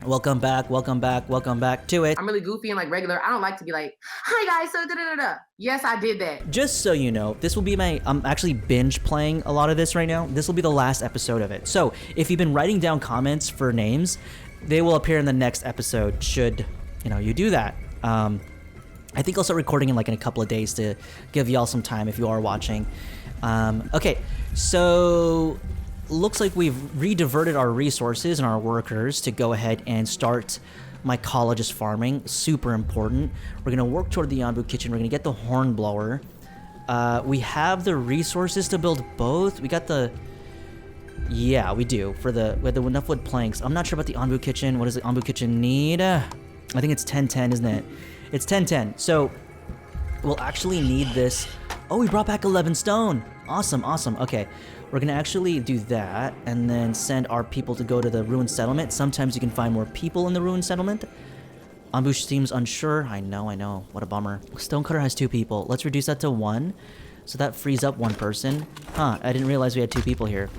Welcome back, welcome back, welcome back to it. I'm really goofy and like regular. I don't like to be like, hi guys, so da-da-da-da. Yes, I did that. Just so you know, this will be I'm actually binge playing a lot of this right now. This will be the last episode of it. So if you've been writing down comments for names, they will appear in the next episode should, you do that. I think I'll start recording in a couple of days to give y'all some time if you are watching. Okay, so looks like we've re-diverted our resources and our workers to go ahead and start mycologist farming. Super important. We're gonna work toward the Onbu kitchen. We're gonna get the hornblower. We have the resources to build both. We got the... Yeah, we do. We have enough wood planks. I'm not sure about the Onbu kitchen. What does the Onbu kitchen need? I think it's 1010, isn't it? It's 1010. So we'll actually need this. Oh, we brought back 11 stone. Awesome, awesome. Okay, we're gonna actually do that and then send our people to go to the ruined settlement. Sometimes you can find more people in the ruined settlement. Onbu seems unsure. I know. What a bummer. Stonecutter has 2 people. Let's reduce that to 1. So that frees up 1 person. Huh, I didn't realize we had 2 people here.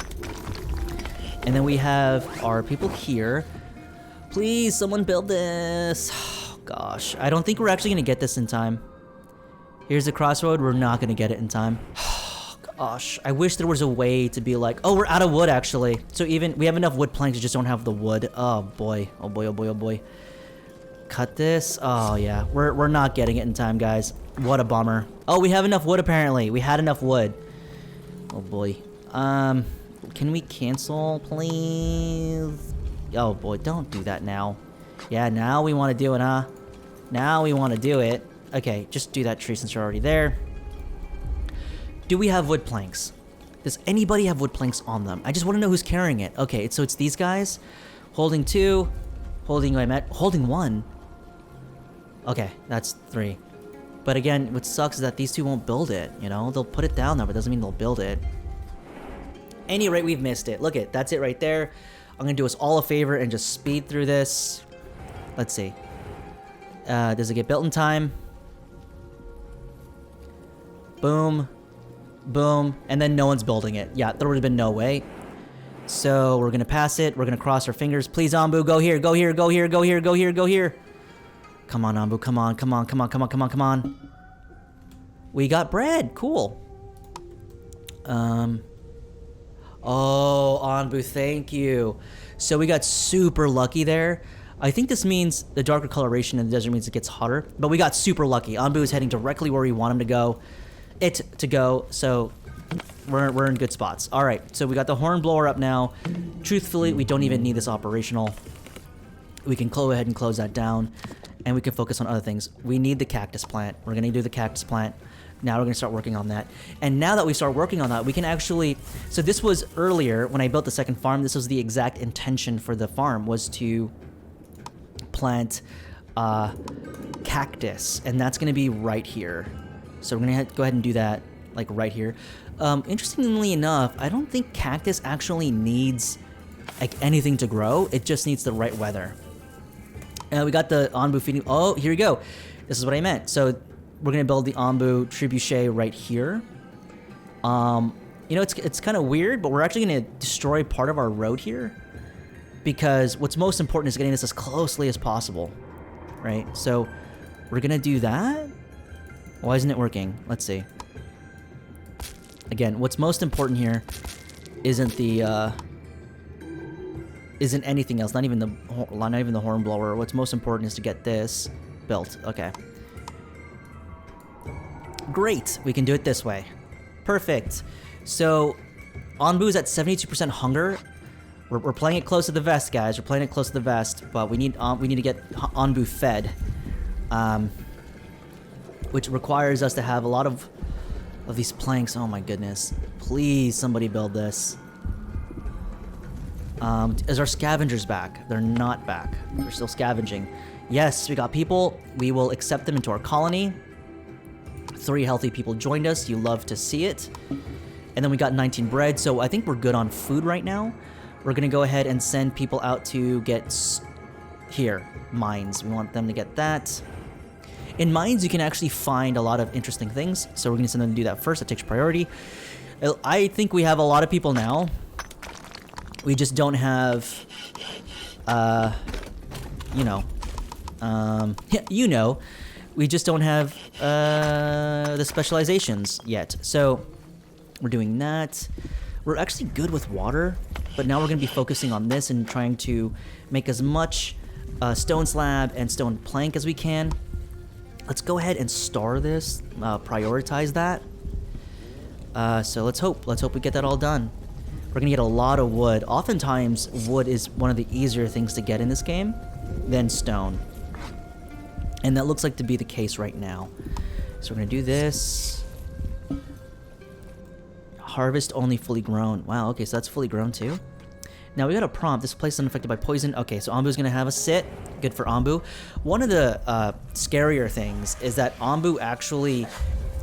And then we have our people here. Please, someone build this. Oh, gosh, I don't think we're actually gonna get this in time. Here's the crossroad. We're not gonna get it in time. Gosh, I wish there was a way to be like, oh, we're out of wood actually. So even we have enough wood planks, we just don't have the wood. Oh boy, oh boy, oh boy, oh boy. Cut this. Oh yeah, we're not getting it in time, guys. What a bummer. Oh, we have enough wood apparently. We had enough wood. Oh boy. Can we cancel, please? Oh boy, don't do that now. Yeah, now we want to do it, huh? Now we want to do it. Okay, just do that tree since you're already there. Do we have wood planks? Does anybody have wood planks on them? I just want to know who's carrying it. Okay, so it's these guys. Holding 2. Holding 1. Okay, that's 3. But again, what sucks is that these 2 won't build it, They'll put it down there, but it doesn't mean they'll build it. Any rate, we've missed it. Look it, that's it right there. I'm going to do us all a favor and just speed through this. Let's see. Does it get built in time? Boom. Boom, and then no one's building it. Yeah, there would have been no way. So we're gonna pass it. We're gonna cross our fingers. Please, Onbu, go here, go here, go here, go here, go here, go here. Come on, Onbu, come on, come on, come on, come on, come on, come on. We got bread. Cool. Oh, Onbu, thank you. So we got super lucky there. I think this means the darker coloration in the desert means it gets hotter, but we got super lucky. Onbu is heading directly where we want him to go. So we're in good spots. All right, so we got the hornblower up now. Truthfully, we don't even need this operational. We can go ahead and close that down, and we can focus on other things. We need the cactus plant. We're gonna do the cactus plant. Now we're gonna start working on that. And now that we start working on that, we can actually, so this was earlier when I built the second farm, this was the exact intention for the farm, was to plant cactus, and that's gonna be right here. So we're gonna go ahead and do that, right here. Interestingly enough, I don't think cactus actually needs, anything to grow. It just needs the right weather. We got the Onbu feeding. Oh, here we go. This is what I meant. So we're gonna build the Onbu trebuchet right here. It's kind of weird, but we're actually gonna destroy part of our road here because what's most important is getting this as closely as possible, right? So we're gonna do that. Why isn't it working? Let's see. Again, what's most important here isn't anything else. Not even the hornblower. What's most important is to get this built. Okay. Great. We can do it this way. Perfect. So, Onbu's at 72% hunger. We're playing it close to the vest, guys. We're playing it close to the vest, but we need to get Onbu fed. Which requires us to have a lot of these planks. Oh my goodness. Please, somebody build this. Is our scavengers back? They're not back. They're still scavenging. Yes, we got people. We will accept them into our colony. 3 healthy people joined us. You love to see it. And then we got 19 bread, so I think we're good on food right now. We're gonna go ahead and send people out to get mines. We want them to get that. In mines, you can actually find a lot of interesting things, so we're going to send them to do that first. That takes priority. I think we have a lot of people now. We just don't have you know, yeah, you know, we just don't have the specializations yet. So we're doing that. We're actually good with water, but now we're going to be focusing on this and trying to make as much stone slab and stone plank as we can. Let's go ahead and star this, prioritize that. So let's hope we get that all done. We're gonna get a lot of wood. Oftentimes, wood is one of the easier things to get in this game than stone. And that looks like to be the case right now. So we're gonna do this. Harvest only fully grown. Wow, okay, so that's fully grown too. Now we got a prompt. This place is unaffected by poison. Okay, so Onbu's gonna have a sit. Good for Onbu. One of the scarier things is that Onbu actually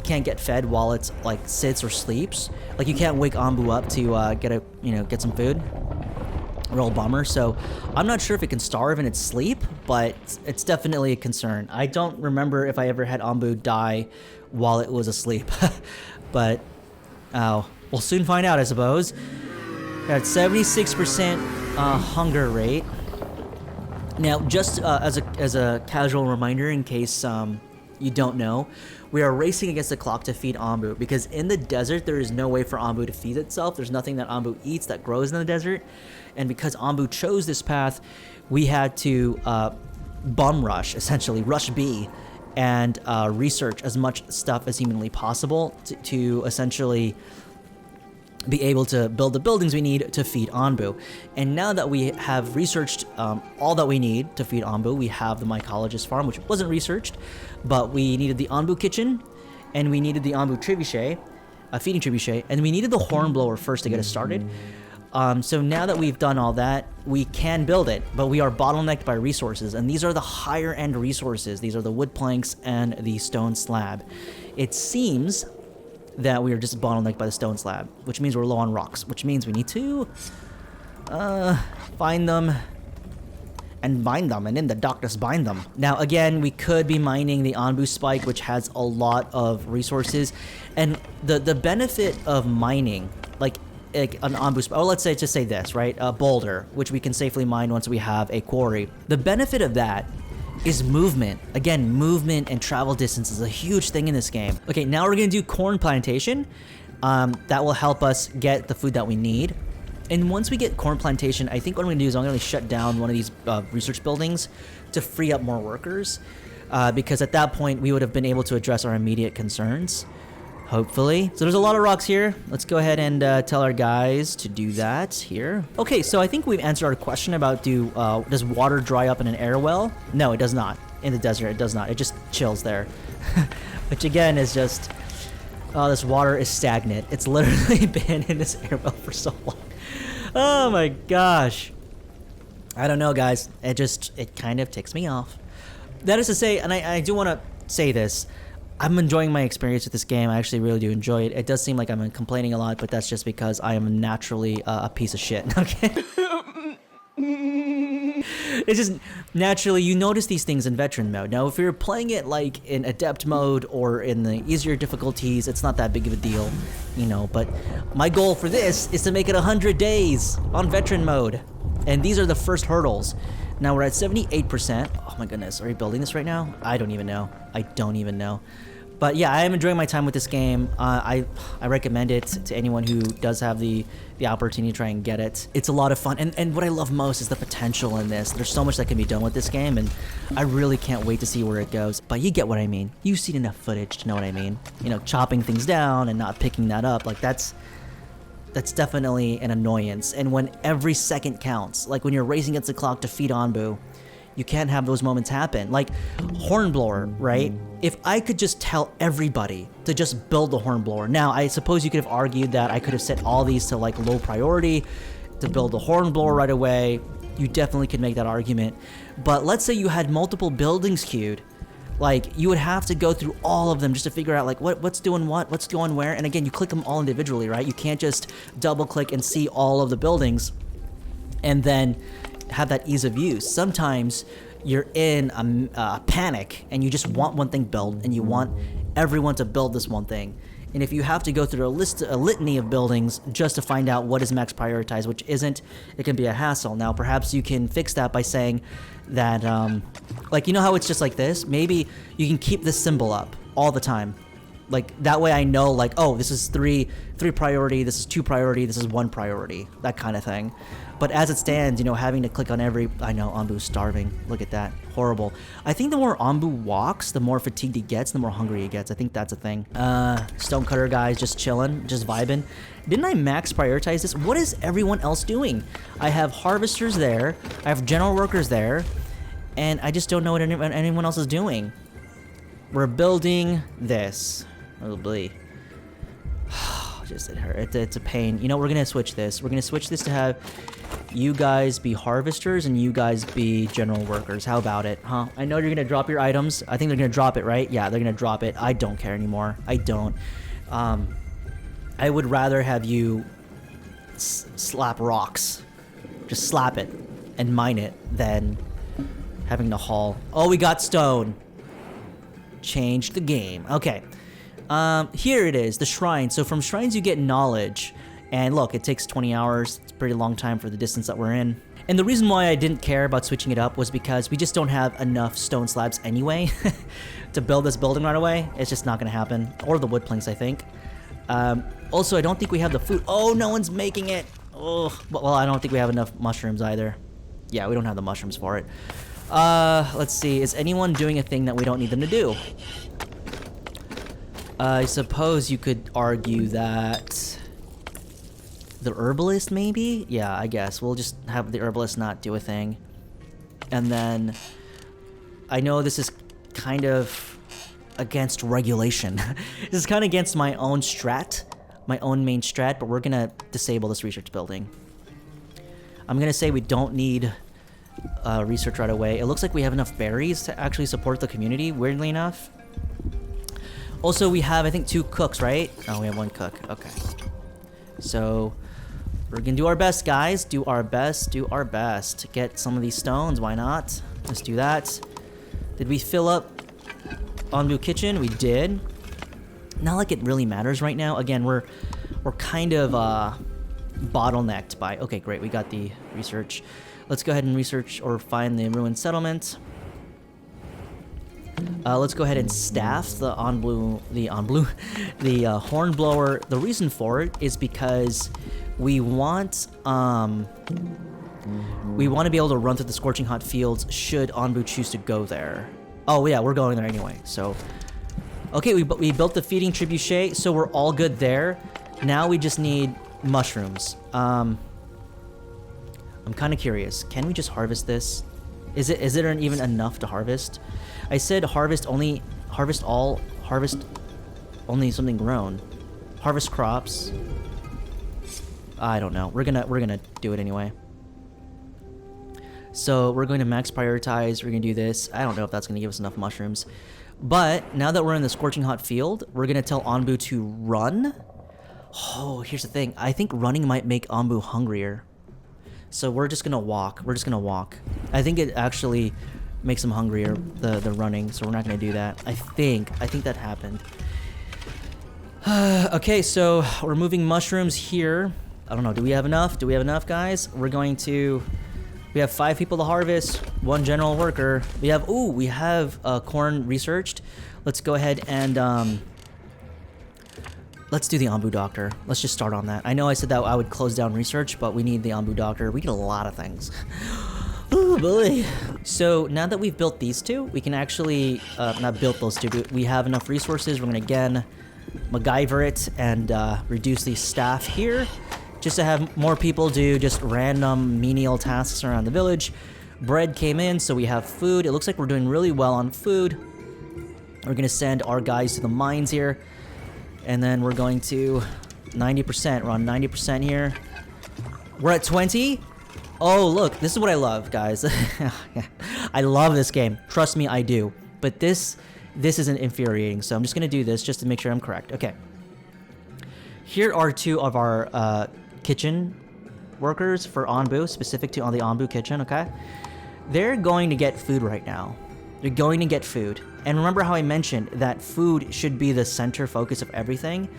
can't get fed while it's like sits or sleeps. Like you can't wake Onbu up to get some food. Real bummer. So I'm not sure if it can starve in its sleep, but it's definitely a concern. I don't remember if I ever had Onbu die while it was asleep, but we'll soon find out, I suppose. Got 76% hunger rate. Now, just as a casual reminder, in case you don't know, we are racing against the clock to feed Onbu, because in the desert there is no way for Onbu to feed itself. There's nothing that Onbu eats that grows in the desert, and because Onbu chose this path, we had to bum rush, essentially rush B, and research as much stuff as humanly possible to essentially be able to build the buildings we need to feed Onbu. And now that we have researched all that we need to feed Onbu, we have the mycologist farm, which wasn't researched, but we needed the Onbu kitchen, and we needed the Onbu trebuchet, feeding trebuchet, and we needed the hornblower first to get us started. So now that we've done all that, we can build it, but we are bottlenecked by resources, and these are the higher end resources. These are the wood planks and the stone slab. It seems that we are just bottlenecked by the stone slab, which means we're low on rocks, which means we need to find them and bind them, and in the darkness bind them. Now again, we could be mining the Onbu spike, which has a lot of resources, and the benefit of mining, like an Onbu spike, let's just say this, right? A boulder, which we can safely mine once we have a quarry. The benefit of that is movement. Again, movement and travel distance is a huge thing in this game. Okay, now we're gonna do corn plantation. That will help us get the food that we need. And once we get corn plantation, I think what I'm gonna do is I'm gonna shut down one of these research buildings to free up more workers, because at that point we would have been able to address our immediate concerns, hopefully. So there's a lot of rocks here. Let's go ahead and tell our guys to do that here. Okay, so I think we've answered our question about does water dry up in an air well? No, it does not. In the desert, it does not. It just chills there. Which again is just, this water is stagnant. It's literally been in this air well for so long. Oh my gosh. I don't know, guys. It kind of ticks me off. That is to say, and I do want to say this, I'm enjoying my experience with this game. I actually really do enjoy it. It does seem like I'm complaining a lot, but that's just because I am naturally a piece of shit. Okay. It's just naturally you notice these things in veteran mode. Now, if you're playing it like in adept mode or in the easier difficulties, it's not that big of a deal, you know. But my goal for this is to make it 100 days on veteran mode, and these are the first hurdles. Now we're at 78%. Oh my goodness, are we building this right now? I don't even know. I don't even know. But yeah, I am enjoying my time with this game. I recommend it to anyone who does have the opportunity to try and get it. It's a lot of fun, and what I love most is the potential in this. There's so much that can be done with this game, and I really can't wait to see where it goes. But you get what I mean. You've seen enough footage to know what I mean. You know, chopping things down and not picking that up, like that's definitely an annoyance. And when every second counts, like when you're racing against the clock to feed Onbu, you can't have those moments happen. Like hornblower, right? If I could just tell everybody to just build the hornblower. Now, I suppose you could have argued that I could have set all these to like low priority to build the hornblower right away. You definitely could make that argument. But let's say you had multiple buildings queued. Like, you would have to go through all of them just to figure out like what's doing what, what's going where. And again, you click them all individually, right? You can't just double click and see all of the buildings and then have that ease of use. Sometimes you're in a panic and you just want one thing built and you want everyone to build this one thing. And if you have to go through a litany of buildings just to find out what is max prioritized, which isn't, it can be a hassle. Now, perhaps you can fix that by saying that, like, you know how it's just like this? Maybe you can keep this symbol up all the time. Like, that way I know, like, oh, this is three priority, this is 2 priority, this is 1 priority, that kind of thing. But as it stands, you know, having to click on every... I know, Onbu's starving. Look at that. Horrible. I think the more Onbu walks, the more fatigued he gets, the more hungry he gets. I think that's a thing. Stonecutter guys just chilling, just vibing. Didn't I max prioritize this? What is everyone else doing? I have harvesters there. I have general workers there. And I just don't know what anyone else is doing. We're building this. Oh, boy. Just it hurt. It's a pain. You know, we're gonna switch this. We're gonna switch this to have you guys be harvesters and you guys be general workers. How about it, huh? I know you're gonna drop your items. I think they're gonna drop it, right? Yeah, they're gonna drop it. I don't care anymore. I don't. I would rather have you slap rocks. Just slap it and mine it than having to haul. Oh, we got stone. Change the game. Okay. Here it is, the shrine. So from shrines you get knowledge. And look, it takes 20 hours. It's a pretty long time for the distance that we're in. And the reason why I didn't care about switching it up was because we just don't have enough stone slabs anyway to build this building right away. It's just not going to happen. Or the wood planks, I think. Also, I don't think we have the food. Oh, no one's making it. Oh, well, I don't think we have enough mushrooms either. Yeah, we don't have the mushrooms for it. Let's see. Is anyone doing a thing that we don't need them to do? I suppose you could argue that the herbalist, maybe? Yeah, I guess. We'll just have the herbalist not do a thing. And then I know this is kind of against regulation. This is kind of against my own strat, my own main strat, but we're going to disable this research building. I'm going to say we don't need research right away. It looks like we have enough berries to actually support the community, weirdly enough. Also, we have, I think, 2 cooks, right? Oh, we have 1 cook. Okay. So, we're gonna do our best, guys. Do our best to get some of these stones. Why not? Let's do that. Did we fill up Onbu Kitchen? We did. Not like it really matters right now. Again, we're kind of bottlenecked by... Okay, great. We got the research. Let's go ahead and research or find the ruined settlement. Let's go ahead and staff the hornblower. The reason for it is because we want to be able to run through the scorching hot fields should Onbu choose to go there. Oh yeah, we're going there anyway. So, okay, we built the feeding trebuchet, so we're all good there. Now we just need mushrooms. I'm kind of curious. Can we just harvest this? Is it even enough to harvest? I said harvest only something grown. Harvest crops. I don't know. We're gonna do it anyway. So we're going to max prioritize. We're gonna do this. I don't know if that's gonna give us enough mushrooms. But now that we're in the scorching hot field, we're gonna tell Onbu to run. Oh, here's the thing. I think running might make Onbu hungrier. So we're just gonna walk. I think it actually makes him hungrier, the running, so we're not gonna do that. I think that happened. Okay, so we're moving mushrooms here. I don't know, do we have enough? Guys? We have 5 people to harvest, 1 general worker. We have corn researched. Let's go ahead and let's do the Onbu Doctor. Let's just start on that. I know I said that I would close down research, but we need the Onbu Doctor. We need a lot of things. Oh boy. So now that we've built these 2, we can actually, not built those 2, but we have enough resources. We're gonna again MacGyver it and reduce the staff here just to have more people do just random menial tasks around the village. Bread came in, so we have food. It looks like we're doing really well on food. We're gonna send our guys to the mines here. And then we're going to 90%. We're on 90% here. We're at 20. Oh, look. This is what I love, guys. I love this game. Trust me, I do. But this isn't infuriating. So I'm just going to do this just to make sure I'm correct. Okay. Here are 2 of our kitchen workers for Onbu, specific to the Onbu kitchen, okay? They're going to get food right now. They're going to get food. And remember how I mentioned that food should be the center focus of everything?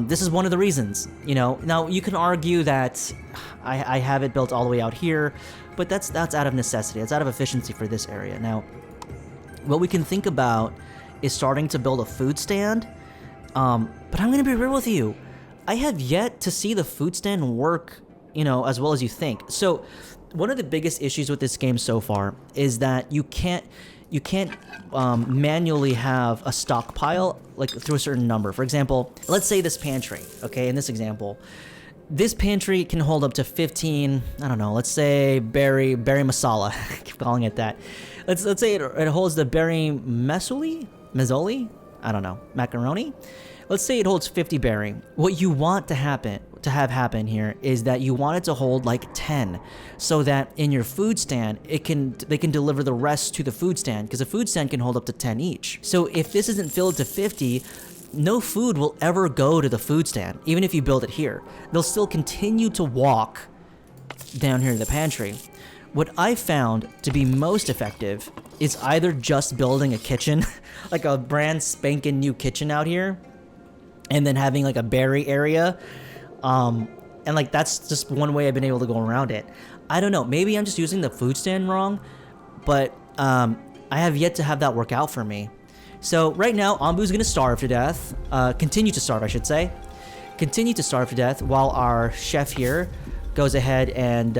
This is one of the reasons, you know. Now, you can argue that I have it built all the way out here, but that's out of necessity. That's out of efficiency for this area. Now, what we can think about is starting to build a food stand. But I'm going to be real with you. I have yet to see the food stand work, you know, as well as you think. So one of the biggest issues with this game so far is that you can't manually have a stockpile like through a certain number. For example, let's say this pantry, okay, in this example, this pantry can hold up to 15, I don't know, let's say berry masala. I keep calling it that. Let's say it holds the berry mazzoli, I don't know, macaroni. Let's say it holds 50 berry. What you want to have happen here is that you want it to hold like 10, so that in your food stand, they can deliver the rest to the food stand, because a food stand can hold up to 10 each. So if this isn't filled to 50, no food will ever go to the food stand, even if you build it here. They'll still continue to walk down here to the pantry. What I found to be most effective is either just building a kitchen, like a brand spanking new kitchen out here, and then having like a berry area. And like that's just one way I've been able to go around it. I don't know, maybe I'm just using the food stand wrong, but I have yet to have that work out for me. So right now, Onbu's gonna starve to death. Continue to starve, I should say. Continue to starve to death while our chef here goes ahead and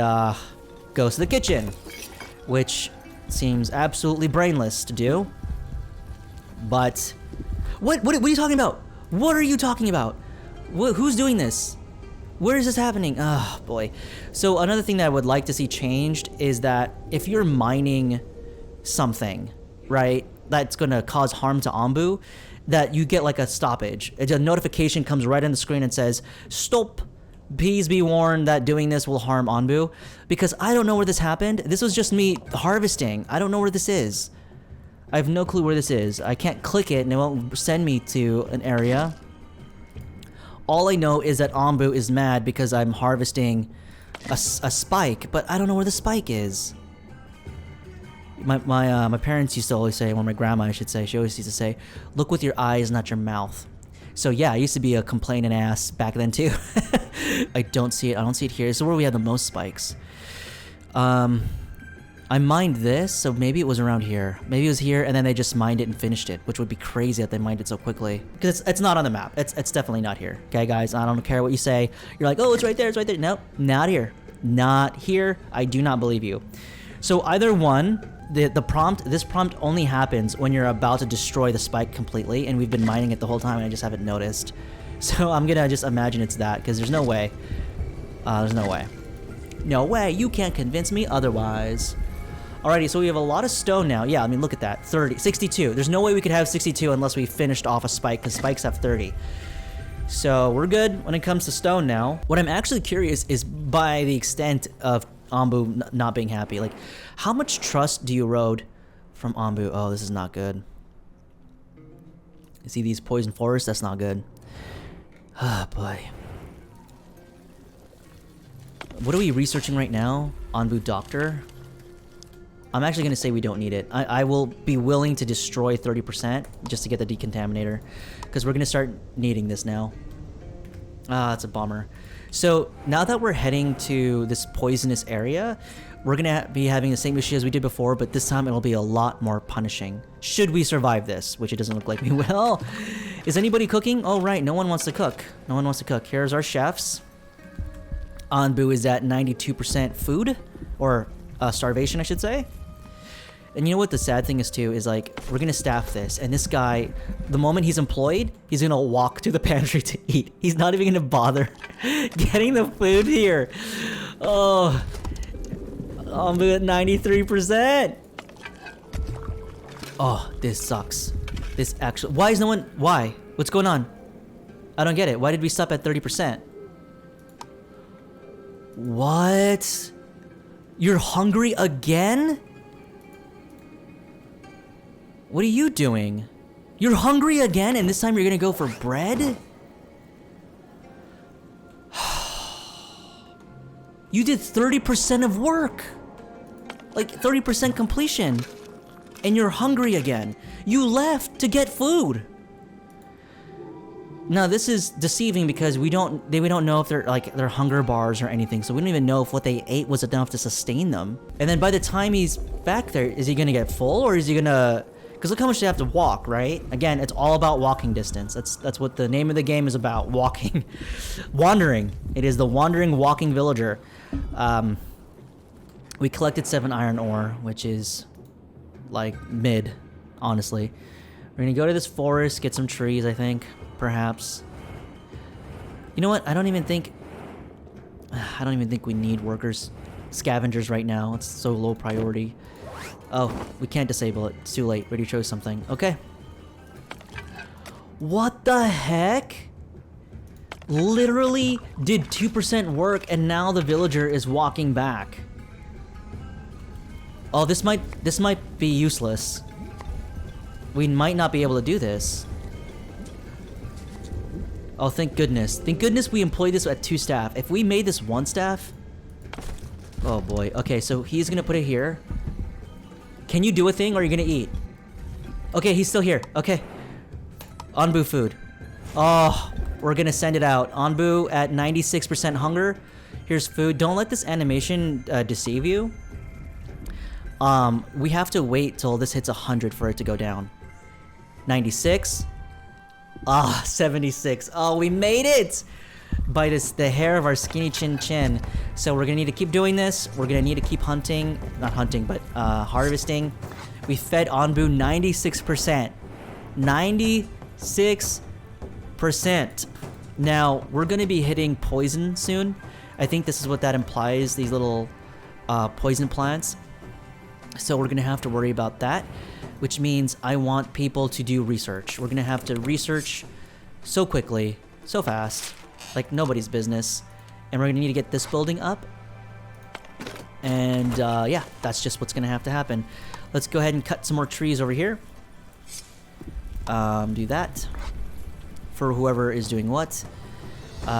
goes to the kitchen, which seems absolutely brainless to do. But what are you talking about? What are you talking about? Who's doing this? Where is this happening? Oh boy. So another thing that I would like to see changed is that if you're mining something, right, that's gonna cause harm to Onbu, that you get like a stoppage. A notification comes right on the screen and says, "Stop. Please be warned that doing this will harm Onbu." Because I don't know where this happened. This was just me harvesting. I don't know where this is. I have no clue where this is. I can't click it and it won't send me to an area. All I know is that Onbu is mad because I'm harvesting a spike, but I don't know where the spike is. My parents used to always say, or my grandma I should say, she always used to say, "Look with your eyes, not your mouth." So yeah, I used to be a complaining ass back then too. I don't see it here. This is where we have the most spikes. I mined this, so maybe it was around here. Maybe it was here, and then they just mined it and finished it, which would be crazy that they mined it so quickly. Because it's not on the map. It's definitely not here. Okay, guys? I don't care what you say. You're like, oh, it's right there, it's right there. Nope, not here. Not here. I do not believe you. So either one, this prompt only happens when you're about to destroy the spike completely, and we've been mining it the whole time, and I just haven't noticed. So I'm gonna just imagine it's that, because there's no way. There's no way. No way, you can't convince me otherwise. Alrighty, so we have a lot of stone now. Yeah, I mean, look at that. 62. There's no way we could have 62 unless we finished off a spike, because spikes have 30. So we're good when it comes to stone now. What I'm actually curious is by the extent of Onbu not being happy. Like, how much trust do you erode from Onbu? Oh, this is not good. You see these poison forests? That's not good. Ah, boy. What are we researching right now? Onbu Doctor? I'm actually going to say we don't need it. I will be willing to destroy 30% just to get the decontaminator, because we're going to start needing this now. Ah, that's a bummer. So now that we're heading to this poisonous area, we're going to be having the same issue as we did before, but this time it'll be a lot more punishing. Should we survive this, which it doesn't look like we will. Is anybody cooking? Oh, right. No one wants to cook. No one wants to cook. Here's our chefs. Onbu is at 92% food, or starvation, I should say. And you know what the sad thing is too, is like, we're gonna staff this, and this guy, the moment he's employed, he's gonna walk to the pantry to eat. He's not even gonna bother getting the food here. Oh, I'm at 93%. Oh, this sucks. This actually, why is no one, why? What's going on? I don't get it. Why did we stop at 30%? What? You're hungry again? What are you doing? You're hungry again, and this time you're gonna go for bread? You did 30% of work. Like 30% completion. and you're hungry again. You left to get food. Now this is deceiving because we don't know if they're like they're hunger bars or anything, so we don't even know if what they ate was enough to sustain them. And then by the time he's back there, is he gonna get full or is he gonna? Because look how much they have to walk, right? Again, it's all about walking distance. That's what the name of the game is about. Walking, wandering. It is the wandering walking villager. We collected 7 iron ore, which is like mid, honestly. We're gonna go to this forest, get some trees, I think. Perhaps. You know what? I don't even think we need workers, scavengers right now. It's so low priority. Oh, we can't disable it. It's too late. We already chose something. Okay. What the heck? Literally did 2% work and now the villager is walking back. Oh, this might be useless. We might not be able to do this. Oh, thank goodness. Thank goodness we employed this at 2 staff. If we made this 1 staff... Oh boy. Okay, so he's gonna put it here. Can you do a thing or are you gonna eat? Okay, he's still here. Okay. Onbu food. Oh, we're gonna send it out. Onbu at 96% hunger. Here's food. Don't let this animation deceive you. We have to wait till this hits 100 for it to go down. 96. Ah, 76. Oh, we made it! By the hair of our skinny chin. So we're gonna need to keep doing this. We're gonna need to keep hunting. Not hunting, but harvesting. We fed Onbu 96%. 96%. Now, we're gonna be hitting poison soon. I think this is what that implies, these little poison plants. So we're gonna have to worry about that, which means I want people to do research. We're gonna have to research so quickly, so fast, like nobody's business. And we're gonna need to get this building up. And yeah, that's just what's gonna have to happen. Let's go ahead and cut some more trees over here. Do that for whoever is doing what.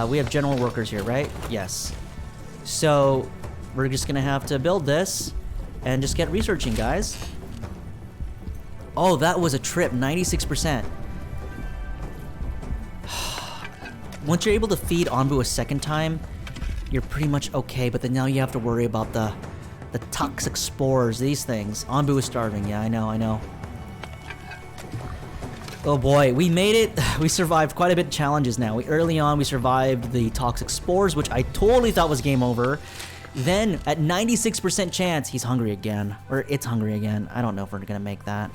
We have general workers here, right? Yes. So we're just gonna have to build this and just get researching, guys. Oh, that was a trip, 96%. Once you're able to feed Onbu a second time, you're pretty much okay, but then now you have to worry about the toxic spores, these things. Onbu is starving, yeah, I know. Oh boy, we made it. We survived quite a bit of challenges now. Early on, we survived the toxic spores, which I totally thought was game over. Then, at 96% chance, he's hungry again. Or it's hungry again. I don't know if we're gonna make that.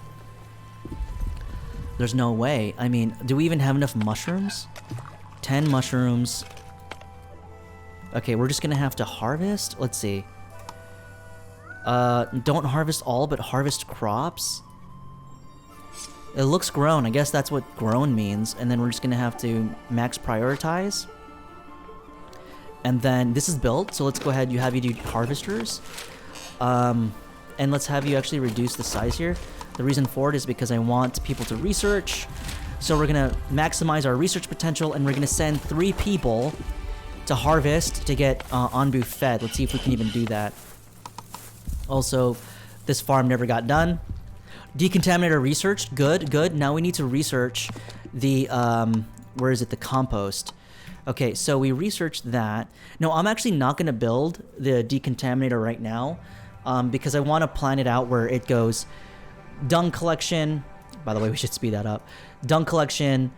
There's no way. I mean, do we even have enough mushrooms? 10 mushrooms. Okay, we're just gonna have to harvest? Let's see. Don't harvest all, but harvest crops? It looks grown. I guess that's what grown means. And then we're just gonna have to max prioritize. And then this is built, so let's go ahead. You do harvesters. And let's have you actually reduce the size here. The reason for it is because I want people to research. So we're gonna maximize our research potential, and we're gonna send 3 people to harvest to get Onbu fed. Let's see if we can even do that. Also, this farm never got done. Decontaminator researched. Good. Now we need to research the where is it? The compost. Okay, so we researched that. No, I'm actually not gonna build the decontaminator right now, because I want to plan it out where it goes dung collection. By the way, we should speed that up. Dung collection,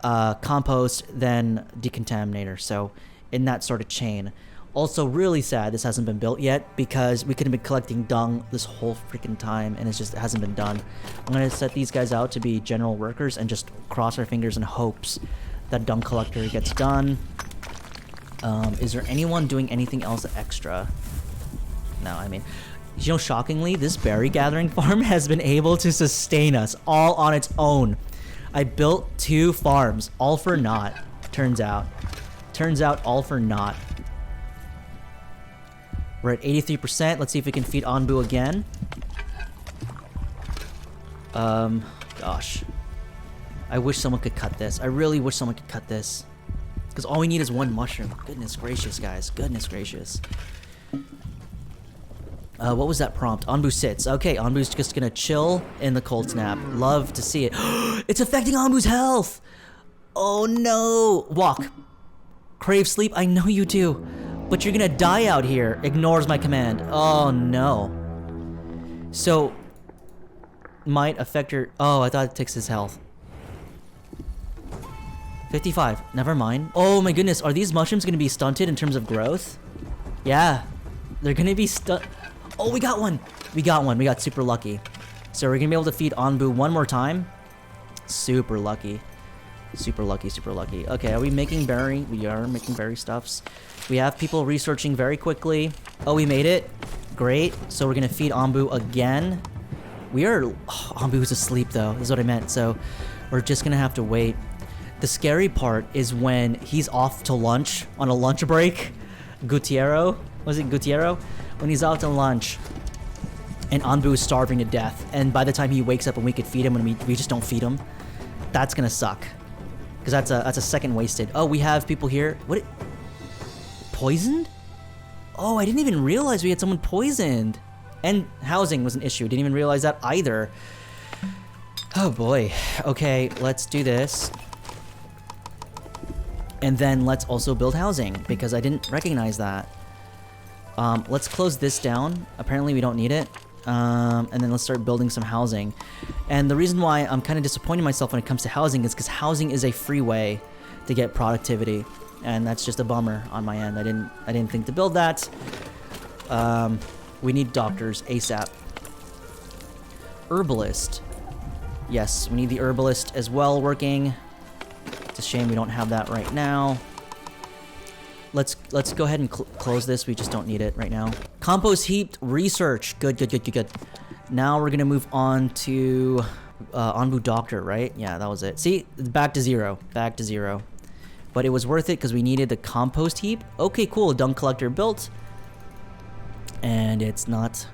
compost, then decontaminator. So in that sort of chain. Also, really sad this hasn't been built yet because we could have been collecting dung this whole freaking time and it hasn't been done. I'm gonna set these guys out to be general workers and just cross our fingers in hopes that dung collector gets done. Is there anyone doing anything else extra? No, I mean, you know, shockingly, this berry gathering farm has been able to sustain us all on its own. I built 2 farms, all for naught, turns out. Turns out all for naught. We're at 83%. Let's see if we can feed Onbu again. Gosh. I wish someone could cut this. I really wish someone could cut this. Because all we need is 1 mushroom. Goodness gracious, guys. Goodness gracious. What was that prompt? Onbu sits. Okay, Onbu's just gonna chill in the cold snap. Love to see it. It's affecting Onbu's health! Oh no! Walk. Crave sleep? I know you do. But you're gonna die out here. Ignores my command. Oh no. So, might affect your... Oh, I thought it takes his health. 55. Never mind. Oh my goodness, are these mushrooms gonna be stunted in terms of growth? Yeah. They're gonna be Oh, we got one! We got one. We got super lucky. So we're gonna be able to feed Onbu one more time. Super lucky. Super lucky, super lucky. Okay, are we making berry? We are making berry stuffs. We have people researching very quickly. Oh, we made it. Great. So we're gonna feed Onbu again. We are... Oh, Onbu's asleep though. This is what I meant. So we're just gonna have to wait. The scary part is when he's off to lunch on a lunch break. Gutierrez? Was it Gutierrez? When he's out to lunch and Onbu is starving to death, and by the time he wakes up and we could feed him and we just don't feed him, that's gonna suck. Because that's a second wasted. Oh, we have people here. What? Poisoned? Oh, I didn't even realize we had someone poisoned. And housing was an issue. Didn't even realize that either. Oh boy. Okay, let's do this. And then let's also build housing because I didn't recognize that. Let's close this down. Apparently we don't need it. And then let's start building some housing. And the reason why I'm kind of disappointing myself when it comes to housing is because housing is a free way to get productivity, and that's just a bummer on my end. I didn't think to build that. We need doctors ASAP. Herbalist. Yes, we need the herbalist as well working. It's a shame we don't have that right now. Let's go ahead and close this. We just don't need it right now. Compost heap research. Good, good, good, good, good. Now we're gonna move on to Onbu Doctor, right? Yeah, that was it. See, back to zero. Back to zero. But it was worth it because we needed the compost heap. Okay, cool. Dung collector built. And it's not.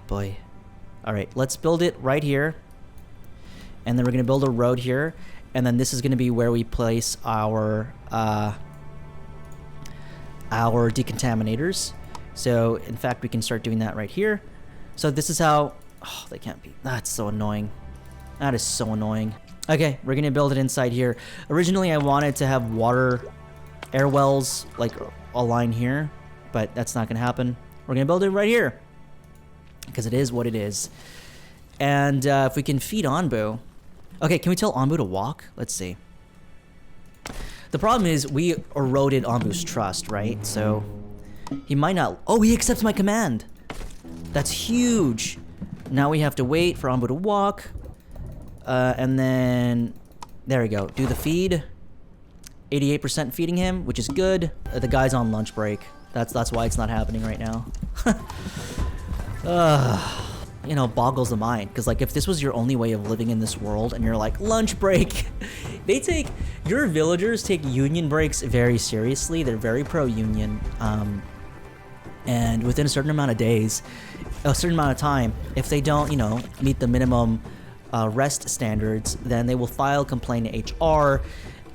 Boy. All right, let's build it right here. And then we're gonna build a road here. And then this is gonna be where we place our decontaminators. So in fact, we can start doing that right here. So this is how... Oh, they can't be... That's so annoying. That is so annoying. Okay, we're gonna build it inside here. Originally, I wanted to have water air wells, like a line here, but that's not gonna happen. We're gonna build it right here because it is what it is. And if we can feed Onbu... Okay, can we tell Onbu to walk? Let's see. The problem is we eroded Onbu's trust, right? So he might not... Oh, he accepts my command. That's huge. Now we have to wait for Onbu to walk. And then... There we go. Do the feed. 88% feeding him, which is good. The guy's on lunch break. That's why it's not happening right now. You know, boggles the mind. Because, like, if this was your only way of living in this world and you're like, lunch break. Your villagers take union breaks very seriously. They're very pro-union. And within a certain amount of days, a certain amount of time, if they don't, you know, meet the minimum rest standards, then they will file complaint to HR.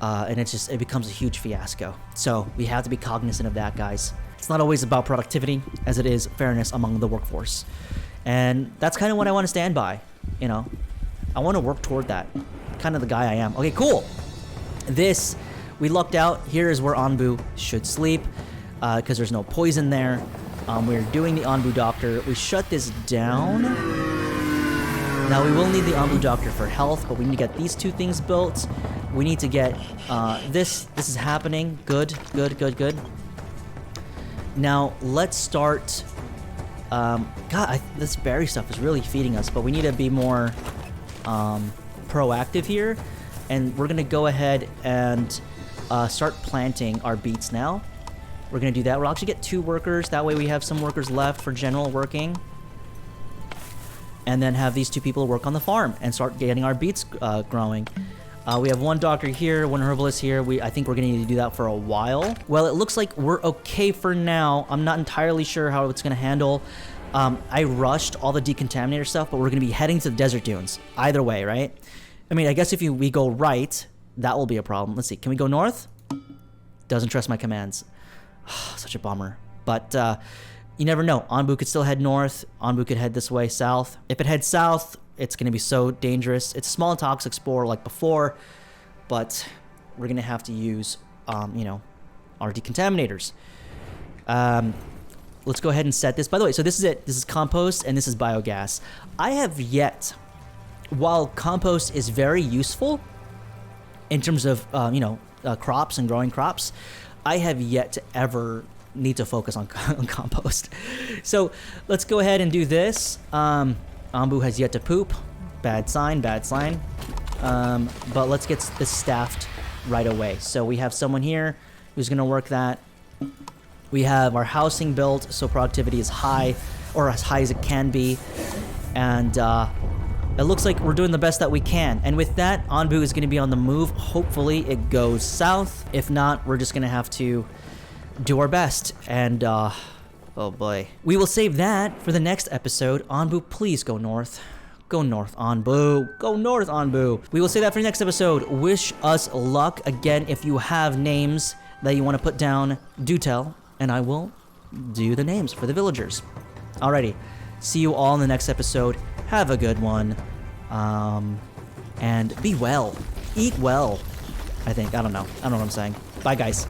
And it becomes a huge fiasco. So we have to be cognizant of that, guys. It's not always about productivity as it is fairness among the workforce. And that's kind of what I want to stand by, you know. I want to work toward that. Kind of the guy I am. Okay, cool. This, we lucked out. Here is where Onbu should sleep because there's no poison there. We're doing the Onbu Doctor. We shut this down. Now, we will need the Onbu Doctor for health, but we need to get these two things built. We need to get this. This is happening. Good, good, good, good. Now, let's start... God, this berry stuff is really feeding us, but we need to be more proactive here. And we're going to go ahead and start planting our beets now. We're going to do that. We'll actually get 2 workers. That way we have some workers left for general working. And then have these 2 people work on the farm and start getting our beets growing. We have 1 doctor here, 1 herbalist here. I think we're going to need to do that for a while. Well, it looks like we're okay for now. I'm not entirely sure how it's going to handle. I rushed all the decontaminator stuff, but we're going to be heading to the desert dunes. Either way, right? I mean, I guess if we go right, that will be a problem. Let's see. Can we go north? Doesn't trust my commands. Such a bummer. But you never know. Onbu could still head north. Onbu could head this way south. If it heads south, it's going to be so dangerous. It's a small and toxic spore like before, but we're going to have to use, our decontaminators. Let's go ahead and set this. By the way, so this is it. This is compost and this is biogas. I have yet, while compost is very useful in terms of, crops and growing crops, I have yet to ever need to focus on compost. So let's go ahead and do this. Onbu has yet to poop. Bad sign, bad sign. But let's get this staffed right away. So we have someone here who's going to work that. We have our housing built, so productivity is high, or as high as it can be. And it looks like we're doing the best that we can. And with that, Onbu is going to be on the move. Hopefully it goes south. If not, we're just going to have to do our best. And, oh boy. We will save that for the next episode. Onbu, please go north. Go north, Onbu. Go north, Onbu. We will say that for the next episode. Wish us luck. Again, if you have names that you want to put down, do tell, and I will do the names for the villagers. Alrighty. See you all in the next episode. Have a good one. And be well. Eat well. I think. I don't know what I'm saying. Bye, guys.